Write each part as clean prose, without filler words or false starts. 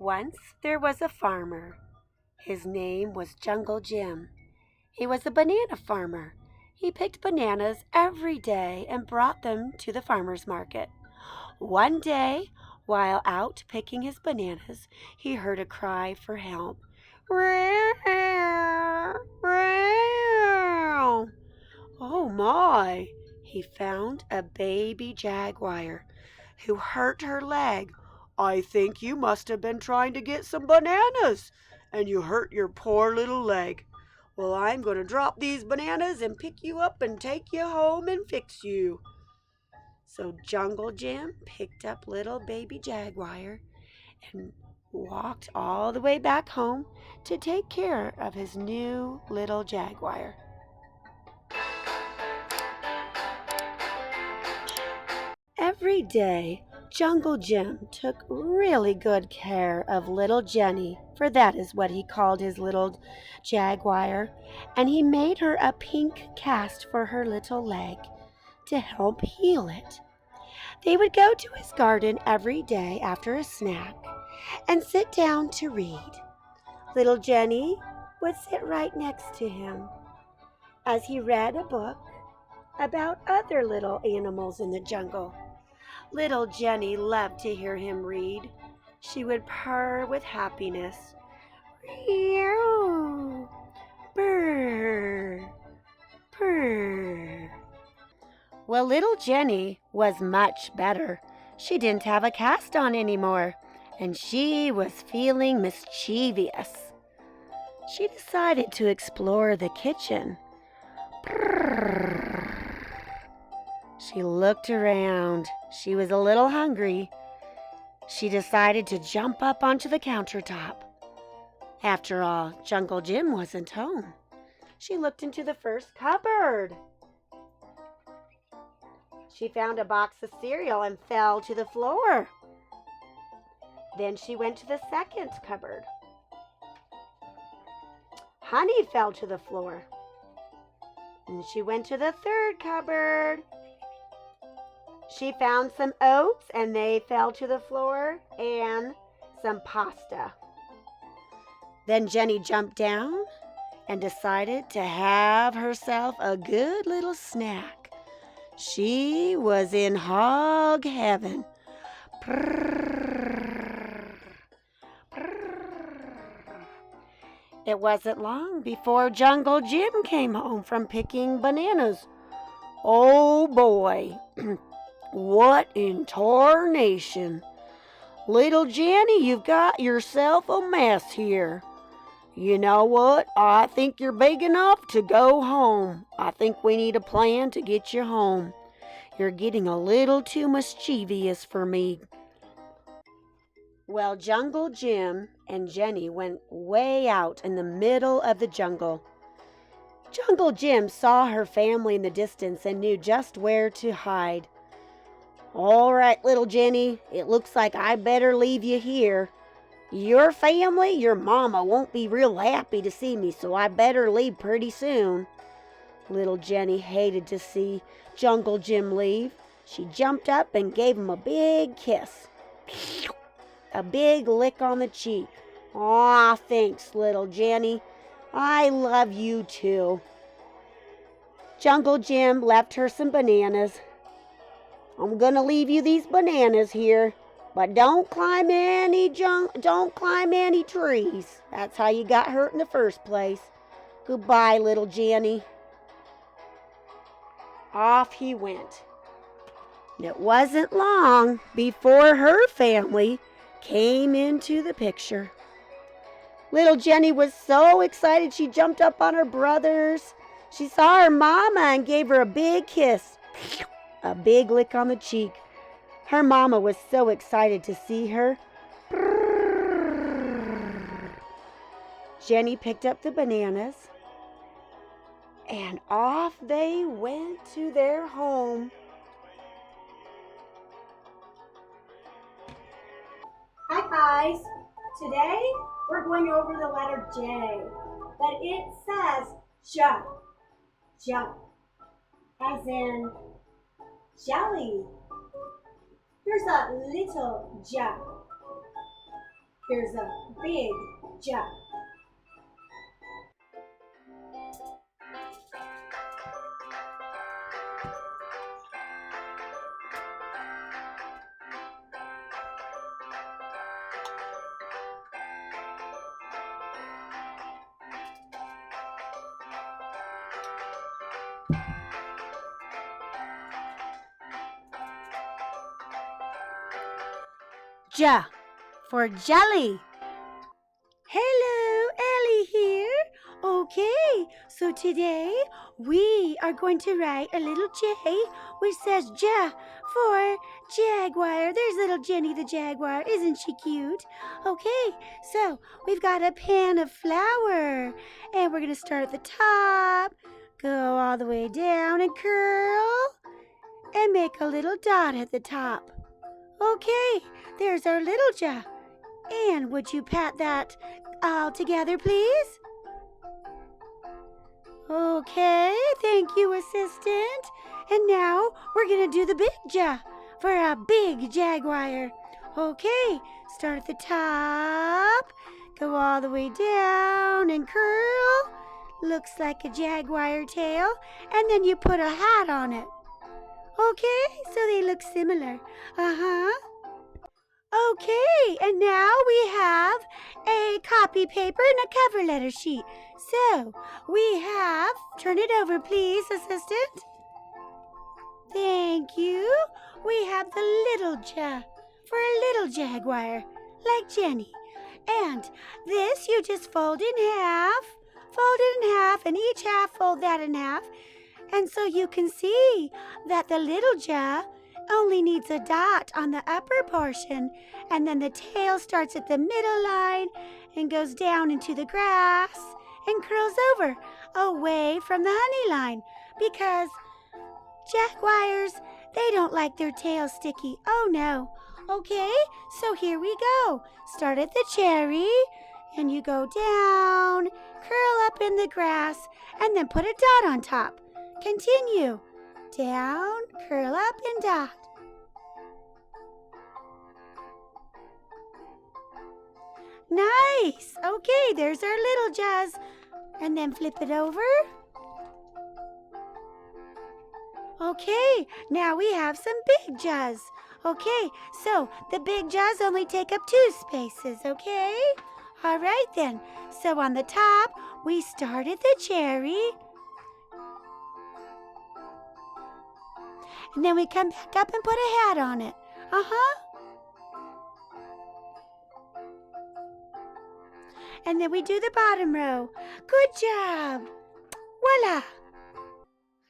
Once there was a farmer. His name was Jungle Jim. He was a banana farmer. He picked bananas every day and brought them to the farmer's market. One day, while out picking his bananas, he heard a cry for help. "Meow, meow." Oh my! He found a baby jaguar who hurt her leg. "I think you must have been trying to get some bananas, and you hurt your poor little leg. Well, I'm going to drop these bananas and pick you up and take you home and fix you." So Jungle Jim picked up little baby jaguar and walked all the way back home to take care of his new little jaguar. Every day, Jungle Jim took really good care of little Jenny, for that is what he called his little jaguar, and he made her a pink cast for her little leg to help heal it. They would go to his garden every day after a snack and sit down to read. Little Jenny would sit right next to him as he read a book about other little animals in the jungle. Little Jenny loved to hear him read. She would purr with happiness. "Meow, purr, purr." Well, little Jenny was much better. She didn't have a cast on anymore, and she was feeling mischievous. She decided to explore the kitchen. Purr. She looked around. She was a little hungry. She decided to jump up onto the countertop. After all, Jungle Jim wasn't home. She looked into the first cupboard. She found a box of cereal and fell to the floor. Then she went to the second cupboard. Honey fell to the floor. And she went to the third cupboard. She found some oats and they fell to the floor, and some pasta. Then Jenny jumped down and decided to have herself a good little snack. She was in hog heaven. Purr, purr. It wasn't long before Jungle Jim came home from picking bananas. Oh boy! What in tarnation! Little Jenny, you've got yourself a mess here. You know what? I think you're big enough to go home. I think we need a plan to get you home. You're getting a little too mischievous for me. Well, Jungle Jim and Jenny went way out in the middle of the jungle. Jungle Jim saw her family in the distance and knew just where to hide. "All right, little Jenny, it looks like I better leave you here. Your family, your mama won't be real happy to see me, so I better leave pretty soon." Little Jenny hated to see Jungle Jim leave. She jumped up and gave him a big kiss. A big lick on the cheek. "Aw, thanks, little Jenny. I love you too." Jungle Jim left her some bananas. "I'm gonna leave you these bananas here, but don't climb any trees. That's how you got hurt in the first place. Goodbye, little Jenny." Off he went. It wasn't long before her family came into the picture. Little Jenny was so excited she jumped up on her brothers. She saw her mama and gave her a big kiss. A big lick on the cheek. Her mama was so excited to see her. Jenny picked up the bananas, and off they went to their home. Hi guys, today we're going over the letter J, but it says J, as in jelly. There's a little J. Here's a big jump. J for jelly. Hello, Ellie here. Okay, so today we are going to write a little J which says J for jaguar. There's little Jenny the jaguar. Isn't she cute? Okay, so we've got a pan of flour and we're going to start at the top, go all the way down and curl and make a little dot at the top. Okay, there's our little J. And would you pat that all together, please? Okay, thank you, assistant. And now we're going to do the big J for a big jaguar. Okay, start at the top, go all the way down and curl. Looks like a jaguar tail. And then you put a hat on it. Okay, so they look similar. Okay, and now we have a copy paper and a cover letter sheet. So, we have, turn it over please, assistant. Thank you. We have the little J for a little jaguar, like Jenny. And this you just fold in half, and each half fold that in half. And so you can see that the little J only needs a dot on the upper portion, and then the tail starts at the middle line and goes down into the grass and curls over away from the honey line, because jaguars, they don't like their tails sticky. Oh no. Okay, so here we go. Start at the cherry and you go down, curl up in the grass, and then put a dot on top. Continue. Down, curl up, and dot. Nice. Okay, there's our little J's. And then flip it over. Okay, now we have some big J's. Okay, so the big J's only take up 2 spaces, okay? All right then. So on the top, we started the cherry. And then we come back up and put a hat on it. And then we do the bottom row. Good job. Voila.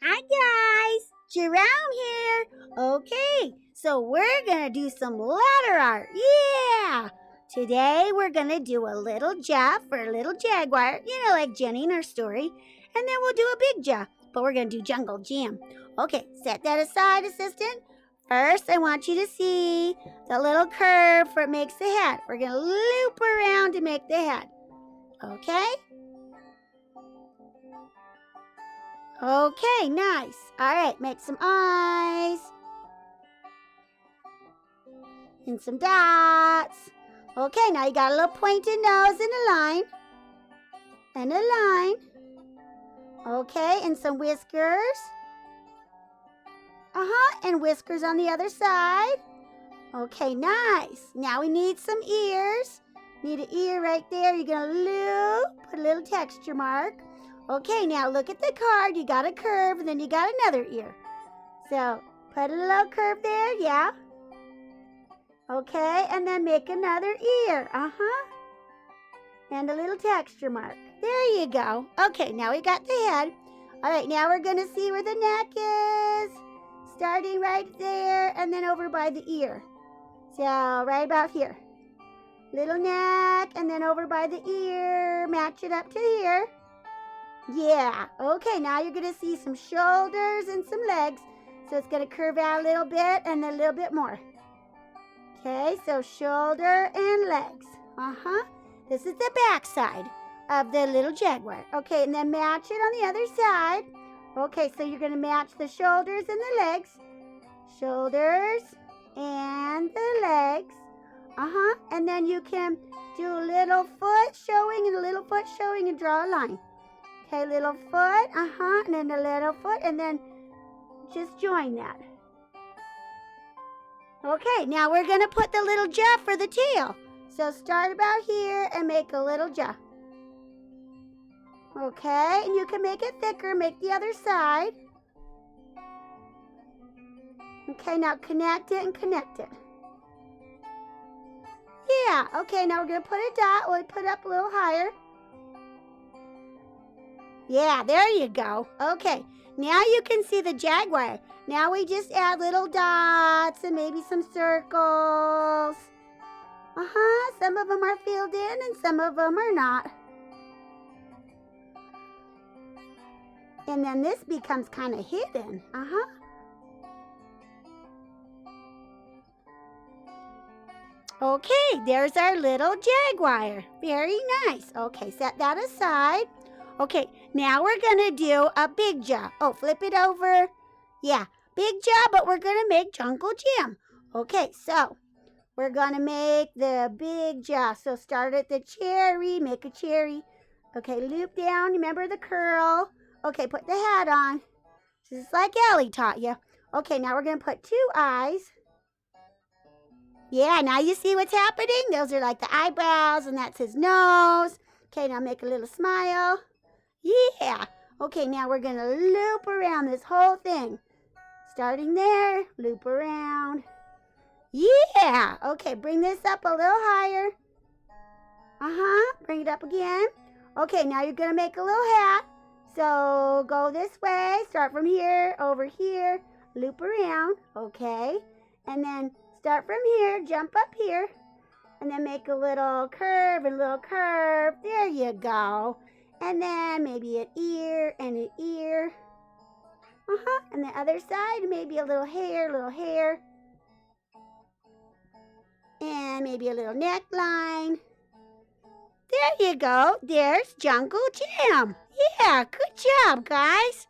Hi guys, Jerome here. Okay, so we're gonna do some letter art. Yeah. Today we're gonna do a little J for a little jaguar, like Jenny in our story. And then we'll do a big J, but we're gonna do jungle jam. Okay, set that aside, assistant. First, I want you to see the little curve for it makes the head. We're going to loop around to make the head. Okay? Okay, nice. All right, make some eyes. And some dots. Okay, now you got a little pointed nose and a line. And a line. Okay, and some whiskers. And whiskers on the other side. Okay, nice. Now we need some ears. Need an ear right there. You're going to loop, put a little texture mark. Okay, now look at the card. You got a curve, and then you got another ear. So, put a little curve there, yeah. Okay, and then make another ear. And a little texture mark. There you go. Okay, now we got the head. All right, now we're going to see where the neck is. Starting right there and then over by the ear. So right about here. Little neck and then over by the ear. Match it up to here. Yeah. Okay, now you're going to see some shoulders and some legs. So it's going to curve out a little bit and then a little bit more. Okay, so shoulder and legs. This is the back side of the little jaguar. Okay, and then match it on the other side. Okay, so you're going to match the shoulders and the legs. Shoulders and the legs. And then you can do a little foot showing and a little foot showing and draw a line. Okay, little foot, and then a little foot, and then just join that. Okay, now we're going to put the little jaw for the tail. So start about here and make a little jaw. Okay, and you can make it thicker, make the other side. Okay, now connect it and connect it. Yeah, okay, now we're going to put a dot. We'll put it up a little higher. Yeah, there you go. Okay, now you can see the jaguar. Now we just add little dots and maybe some circles. Some of them are filled in and some of them are not. And then this becomes kind of hidden. Okay, there's our little jaguar. Very nice. Okay, set that aside. Okay, now we're going to do a big jaw. Oh, flip it over. Yeah, big jaw, but we're going to make Jungle Jim. Okay, so we're going to make the big jaw. So start at the cherry, make a cherry. Okay, loop down. Remember the curl. Okay, put the hat on. Just like Ellie taught you. Okay, now we're going to put 2 eyes. Yeah, now you see what's happening? Those are like the eyebrows, and that's his nose. Okay, now make a little smile. Yeah. Okay, now we're going to loop around this whole thing. Starting there, loop around. Yeah. Okay, bring this up a little higher. Bring it up again. Okay, now you're going to make a little hat. So go this way. Start from here, over here, loop around. Okay. And then start from here, jump up here, and then make a little curve and a little curve. There you go. And then maybe an ear and an ear. And the other side, maybe a little hair. And maybe a little neckline. There you go. There's Jungle Jim. Yeah, good job, guys.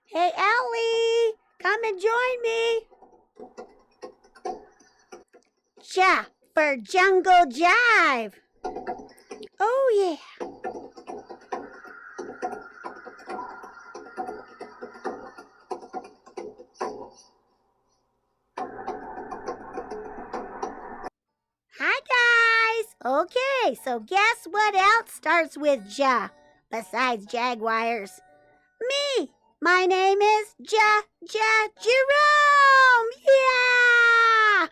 Hey, Ellie, come and join me. Ja for Jungle Jive. Oh, yeah. Hi, guys. Okay, so guess what else starts with Ja besides jaguars? Me. My name is Jerome. Yeah.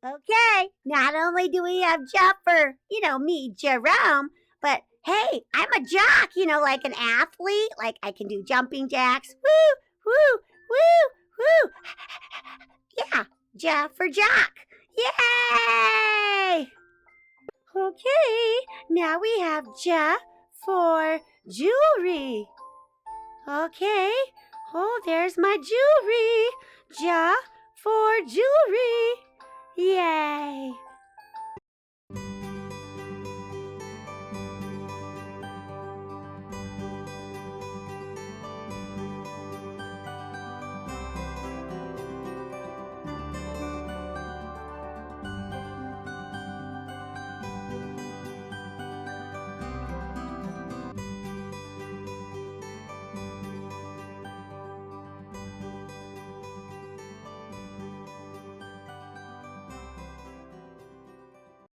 Okay, not only do we have Ja for, me, Jerome, but hey, I'm a jock, like an athlete. Like I can do jumping jacks. Woo, woo, woo, woo. Yeah, Ja for jock. Yay! Okay, now we have Ja for jewelry. Okay, oh, there's my jewelry. Ja for jewelry. Yay!